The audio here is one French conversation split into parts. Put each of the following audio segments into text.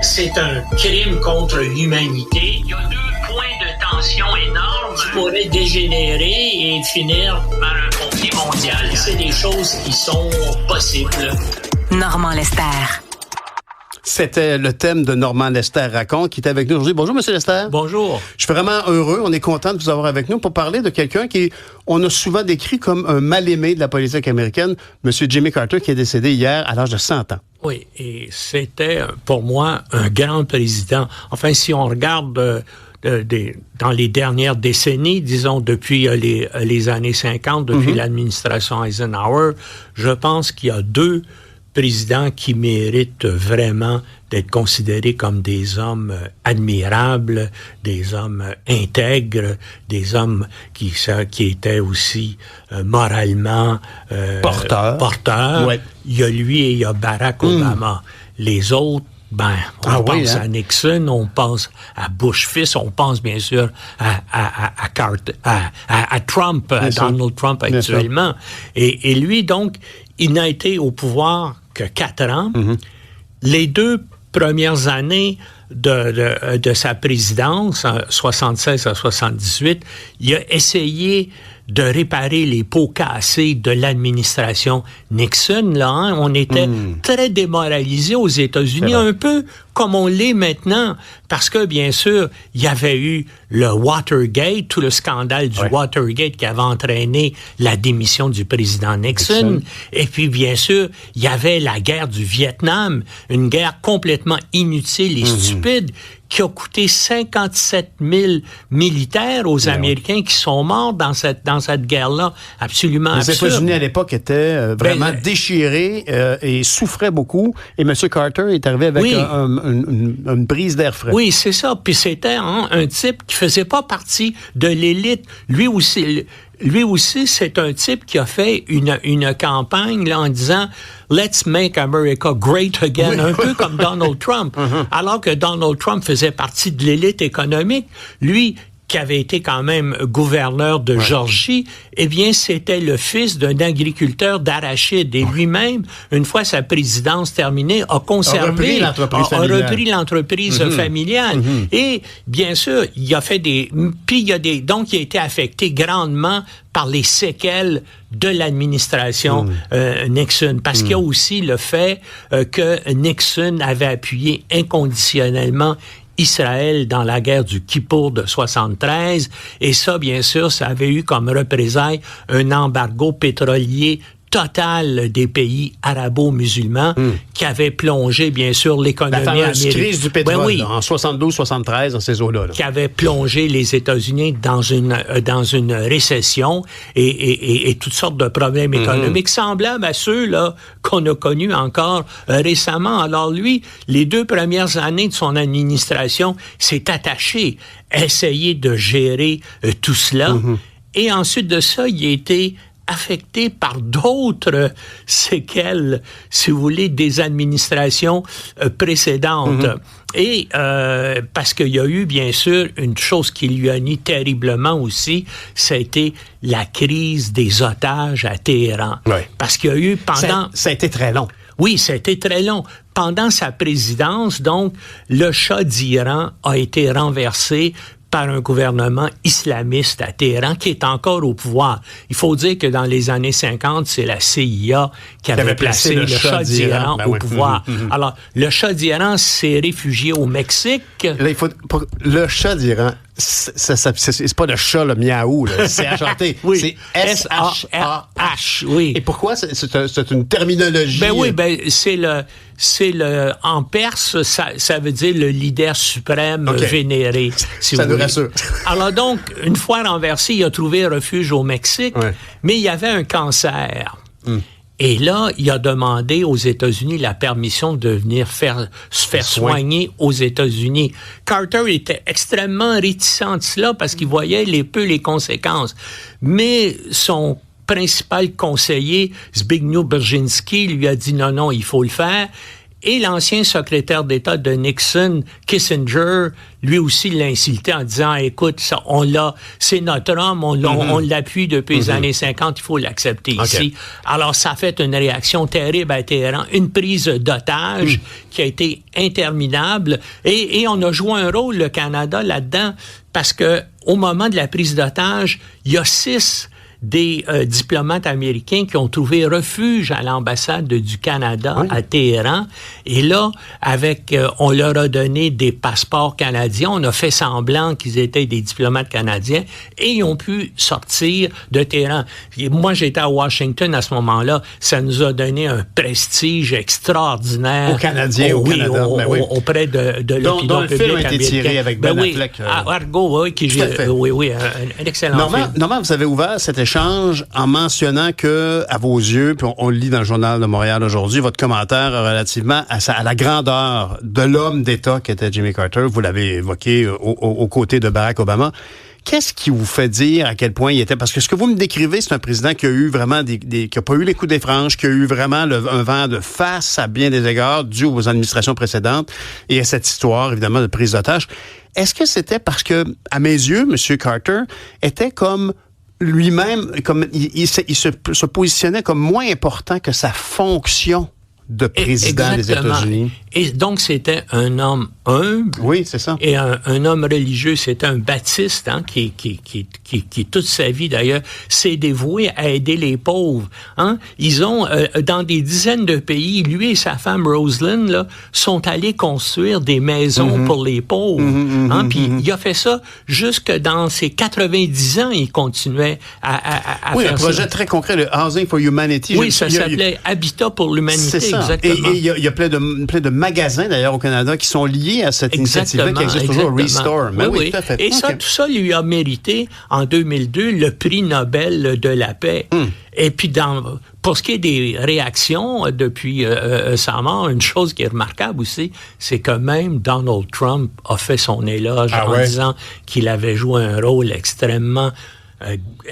C'est un crime contre l'humanité. Il y a 2 points de tension énormes qui pourraient dégénérer et finir par un conflit mondial. C'est des choses qui sont possibles. Normand Lester. C'était le thème de Normand Lester raconte qui est avec nous aujourd'hui. Bonjour, Monsieur Lester. Bonjour. Je suis vraiment heureux. On est content de vous avoir avec nous pour parler de quelqu'un on a souvent décrit comme un mal-aimé de la politique américaine, Monsieur Jimmy Carter, qui est décédé hier à l'âge de 100 ans. Oui, et c'était pour moi un grand président. Enfin, si on regarde dans les dernières décennies, disons depuis les années 50, depuis l'administration Eisenhower, je pense qu'il y a 2 présidents qui méritent vraiment d'être considérés comme des hommes admirables, des hommes intègres, des hommes qui étaient aussi moralement porteurs. Ouais. Il y a lui et il y a Barack Obama. Les autres, on pense à Nixon, on pense à Bush fils, on pense bien sûr à Trump, à Donald Trump actuellement. Et lui, donc, il n'a été au pouvoir que 4 ans. Les 2 premières années de sa présidence, 76 à 78, il a essayé de réparer les pots cassés de l'administration Nixon. Là, on était très démoralisés aux États-Unis, un peu comme on l'est maintenant, parce que, bien sûr, il y avait eu le Watergate, tout le scandale du Watergate qui avait entraîné la démission du président Nixon. Et puis, bien sûr, il y avait la guerre du Vietnam, une guerre complètement inutile et stupide, qui a coûté 57 000 militaires aux Américains qui sont morts dans cette guerre-là, absolument absurde. Les États-Unis, à l'époque, étaient vraiment déchirés et souffraient beaucoup. Et M. Carter est arrivé avec une brise d'air frais. Oui, c'est ça. Puis c'était un type qui faisait pas partie de l'élite. Lui aussi, c'est un type qui a fait une campagne là, en disant « Let's make America great again », un peu comme Donald Trump. Alors que Donald Trump faisait partie de l'élite économique, lui, qui avait été quand même gouverneur de Georgie, eh bien, c'était le fils d'un agriculteur d'arachides. Et lui-même, une fois sa présidence terminée, a repris l'entreprise familiale. Et, bien sûr, il a fait donc, il a été affecté grandement par les séquelles de l'administration Nixon. Parce qu'il y a aussi le fait que Nixon avait appuyé inconditionnellement Israël dans la guerre du Kippour de 73, et ça, bien sûr, ça avait eu comme représailles un embargo pétrolier total des pays arabo-musulmans qui avait plongé, bien sûr, l'économie américaine. La fameuse crise du pétrole, en 72-73, dans ces eaux-là. Qui avait plongé les États-Unis dans une récession et toutes sortes de problèmes économiques semblables à ceux-là qu'on a connus encore récemment. Alors lui, les 2 premières années de son administration, s'est attaché à essayer de gérer tout cela. Et ensuite de ça, il a été affecté par d'autres séquelles, si vous voulez, des administrations précédentes. Et parce qu'il y a eu, bien sûr, une chose qui lui a nuit terriblement aussi, ça a été la crise des otages à Téhéran. Parce qu'il y a eu pendant... Ça a été très long. Oui, ça a été très long. Pendant sa présidence, donc, le Shah d'Iran a été renversé par un gouvernement islamiste à Téhéran qui est encore au pouvoir. Il faut dire que dans les années 50, c'est la CIA qui avait placé le Shah d'Iran au pouvoir. Alors, le Shah d'Iran s'est réfugié au Mexique. Là, le Shah d'Iran, c'est pas le chat, le miaou, là. C'est C-H-A-T. C'est S-H-A-H. Oui. Et pourquoi? C'est une terminologie. C'est le en perse, ça veut dire le leader suprême vénéré. Si ça nous rassure. Alors donc, une fois renversé, il a trouvé refuge au Mexique, mais il y avait un cancer. Et là, il a demandé aux États-Unis la permission de venir se faire soigner aux États-Unis. Carter était extrêmement réticent de cela parce qu'il voyait les conséquences. Mais son principal conseiller, Zbigniew Brzezinski, lui a dit non, il faut le faire. Et l'ancien secrétaire d'État de Nixon, Kissinger, lui aussi l'a insulté en disant, écoute, ça, c'est notre homme, on l'appuie depuis les années 50, il faut l'accepter ici. Alors, ça a fait une réaction terrible à Téhéran, une prise d'otage qui a été interminable. Et on a joué un rôle, le Canada, là-dedans, parce que au moment de la prise d'otage, il y a 6 des diplomates américains qui ont trouvé refuge à l'ambassade du Canada à Téhéran. Et là, on leur a donné des passeports canadiens. On a fait semblant qu'ils étaient des diplomates canadiens et ils ont pu sortir de Téhéran. Et moi, j'étais à Washington à ce moment-là. Ça nous a donné un prestige extraordinaire. Aux Canadiens, au Canada. Auprès de l'opinion publique américaine. Le film a été tiré avec Ben Affleck. Argo, un excellent film. Normand, vous avez ouvert cet échange en mentionnant que, à vos yeux, puis on le lit dans le Journal de Montréal aujourd'hui, votre commentaire relativement à la grandeur de l'homme d'État qu'était Jimmy Carter, vous l'avez évoqué aux côtés de Barack Obama. Qu'est-ce qui vous fait dire à quel point il était... Parce que ce que vous me décrivez, c'est un président qui a eu vraiment qui a pas eu les coups des franges, qui a eu vraiment un vent de face à bien des égards dû aux administrations précédentes et à cette histoire, évidemment, de prise d'otage. Est-ce que c'était parce que, à mes yeux, M. Carter était comme lui-même, comme il se positionnait comme moins important que sa fonction de président des États-Unis. Et donc, c'était un homme humble. Oui, c'est ça. Et un homme religieux. C'était un baptiste, qui toute sa vie, d'ailleurs, s'est dévoué à aider les pauvres. Ils ont, dans des dizaines de pays, lui et sa femme Rosalind, là, sont allés construire des maisons pour les pauvres. Puis il a fait ça jusque dans ses 90 ans, il continuait à faire ça. Oui, un projet très concret, le Housing for Humanity. Oui, ça s'appelait Habitat pour l'humanité. C'est ça. Exactement. Et il y a plein de magasins, d'ailleurs, au Canada, qui sont liés à cette initiative-là, qui existe toujours, Restore. Mais oui, tout à fait. Et tout ça lui a mérité, en 2002, le prix Nobel de la paix. Et puis, pour ce qui est des réactions depuis sa mort, une chose qui est remarquable aussi, c'est que même Donald Trump a fait son éloge disant qu'il avait joué un rôle extrêmement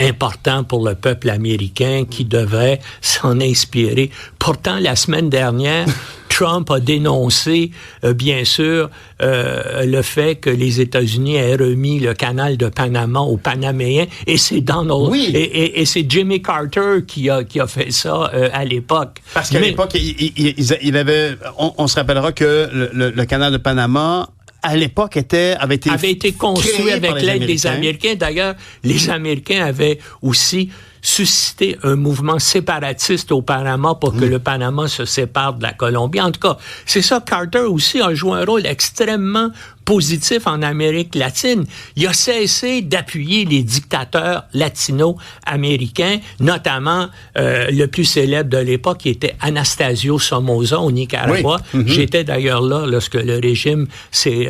important pour le peuple américain qui devait s'en inspirer. Pourtant, la semaine dernière, Trump a dénoncé, bien sûr, le fait que les États-Unis aient remis le canal de Panama aux Panaméens, et c'est Donald, et c'est Jimmy Carter qui a fait ça à l'époque. Parce qu'à l'époque, il avait, on se rappellera que le canal de Panama à l'époque avait été construit avec l'aide des Américains. D'ailleurs, les Américains avaient aussi suscité un mouvement séparatiste au Panama pour que le Panama se sépare de la Colombie. En tout cas, c'est ça, Carter aussi a joué un rôle extrêmement positif en Amérique latine. Il a cessé d'appuyer les dictateurs latino-américains, notamment le plus célèbre de l'époque qui était Anastasio Somoza au Nicaragua. J'étais d'ailleurs là lorsque le régime s'est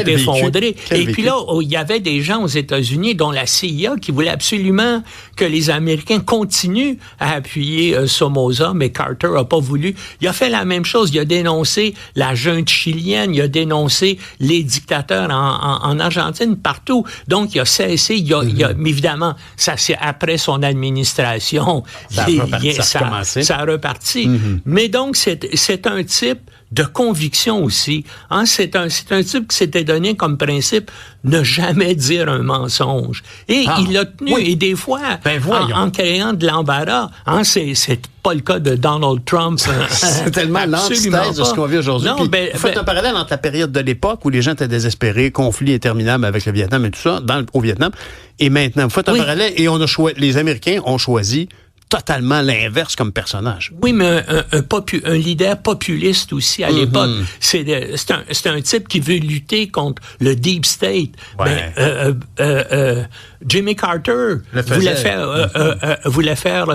effondré. Et puis là, il y avait des gens aux États-Unis, dont la CIA, qui voulaient absolument que les Américains continuent à appuyer Somoza, mais Carter n'a pas voulu. Il a fait la même chose. Il a dénoncé la junte chilienne, il a dénoncé les dictateurs en Argentine, partout. Donc, il a cessé, mais évidemment, ça c'est après son administration. Ça a reparti. Mais donc, c'est un type de conviction aussi. C'est un type qui s'était donné comme principe ne jamais dire un mensonge. Et il l'a tenu. Et des fois, en créant de l'embarras, c'est pas le cas de Donald Trump. C'est tellement l'antithèse de ce qu'on vit aujourd'hui. Vous faites un parallèle entre la période de l'époque où les gens étaient désespérés, conflit interminable avec le Vietnam et tout ça, au Vietnam, et maintenant, vous faites un parallèle et les Américains ont choisi totalement l'inverse comme personnage. Oui, mais un leader populiste aussi à l'époque. C'est un type qui veut lutter contre le Deep State. Jimmy Carter voulait faire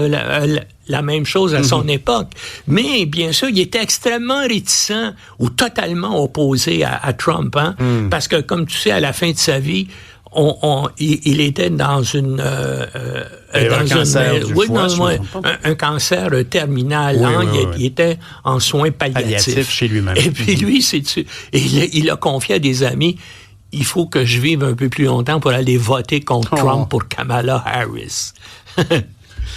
la même chose à son époque. Mais, bien sûr, il était extrêmement réticent ou totalement opposé à Trump. Parce que, comme tu sais, à la fin de sa vie, il était dans un cancer terminal. Il était en soins palliatifs chez lui-même. Et puis lui, il a confié à des amis, il faut que je vive un peu plus longtemps pour aller voter contre Trump pour Kamala Harris.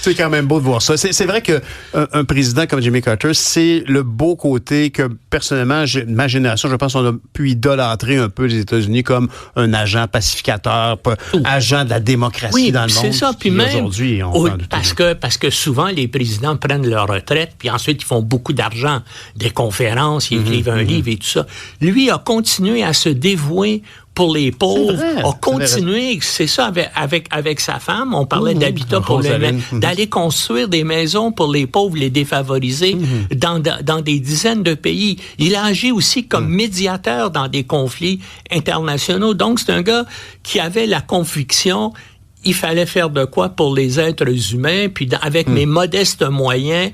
C'est quand même beau de voir ça. C'est vrai que un président comme Jimmy Carter, c'est le beau côté que, personnellement, ma génération, je pense qu'on a pu idolâtrer un peu les États-Unis comme un agent pacificateur, agent de la démocratie dans le monde. C'est ça. Puis même, aujourd'hui, parce que souvent, les présidents prennent leur retraite, puis ensuite, ils font beaucoup d'argent, des conférences, ils écrivent un livre et tout ça. Lui a continué à se dévouer pour les pauvres, a continué, c'est ça, avec sa femme, on parlait d'habitat pour d'aller construire des maisons pour les pauvres, les défavorisés, dans des dizaines de pays. Il a agi aussi comme médiateur dans des conflits internationaux. Donc, c'est un gars qui avait la conviction, il fallait faire de quoi pour les êtres humains, puis avec mes modestes moyens,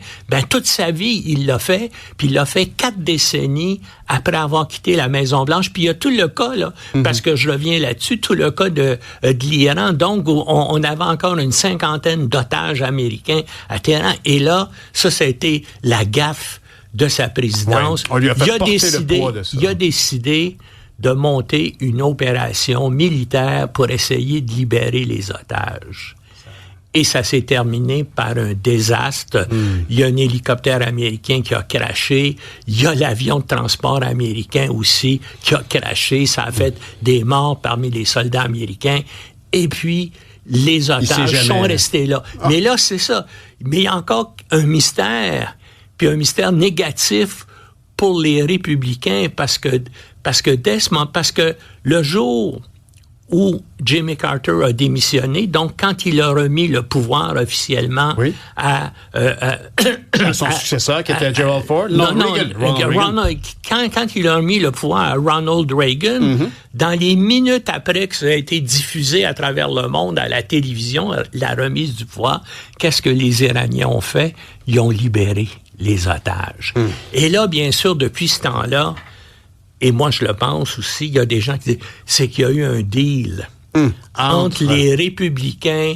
toute sa vie, il l'a fait, puis il l'a fait 4 décennies après avoir quitté la Maison-Blanche. Puis il y a tout le cas, là, parce que je reviens là-dessus, tout le cas de l'Iran, donc où on avait encore une 50aine d'otages américains à Téhéran, et là, ça a été la gaffe de sa présidence. Ouais, on lui a fait porter le poids de ça. Il a décidé de monter une opération militaire pour essayer de libérer les otages. Et ça s'est terminé par un désastre. Il y a un hélicoptère américain qui a crashé. Il y a l'avion de transport américain aussi qui a crashé. Ça a fait des morts parmi les soldats américains. Et puis, les otages sont restés là. Mais là, c'est ça. Mais il y a encore un mystère, puis un mystère négatif pour les républicains, parce que le jour où Jimmy Carter a démissionné, donc quand il a remis le pouvoir officiellement à son successeur, qui était Gerald Ford? Quand il a remis le pouvoir à Ronald Reagan, dans les minutes après que ça a été diffusé à travers le monde à la télévision, la remise du pouvoir, qu'est-ce que les Iraniens ont fait? Ils ont libéré les otages. Et là, bien sûr, depuis ce temps-là, et moi je le pense aussi, il y a des gens qui disent, c'est qu'il y a eu un deal entre les républicains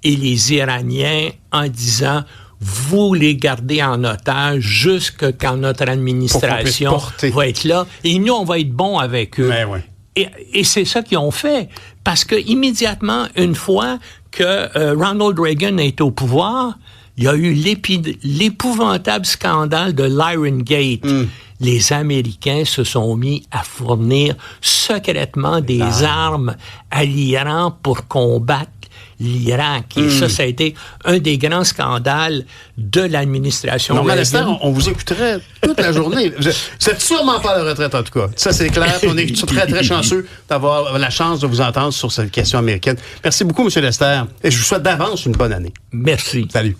et les Iraniens en disant, vous les gardez en otage jusqu'à quand notre administration va être là, et nous, on va être bons avec eux. Et c'est ça qu'ils ont fait, parce que immédiatement, une fois que Ronald Reagan est au pouvoir, il y a eu l'épouvantable scandale de l'Irangate. Les Américains se sont mis à fournir secrètement des armes à l'Iran pour combattre l'Irak. Et ça a été un des grands scandales de l'administration Reagan. Lester, on vous écouterait toute la journée. Vous n'êtes sûrement pas à la retraite, en tout cas. Ça, c'est clair. On est très, très chanceux d'avoir la chance de vous entendre sur cette question américaine. Merci beaucoup, M. Lester. Et je vous souhaite d'avance une bonne année. Merci. Salut.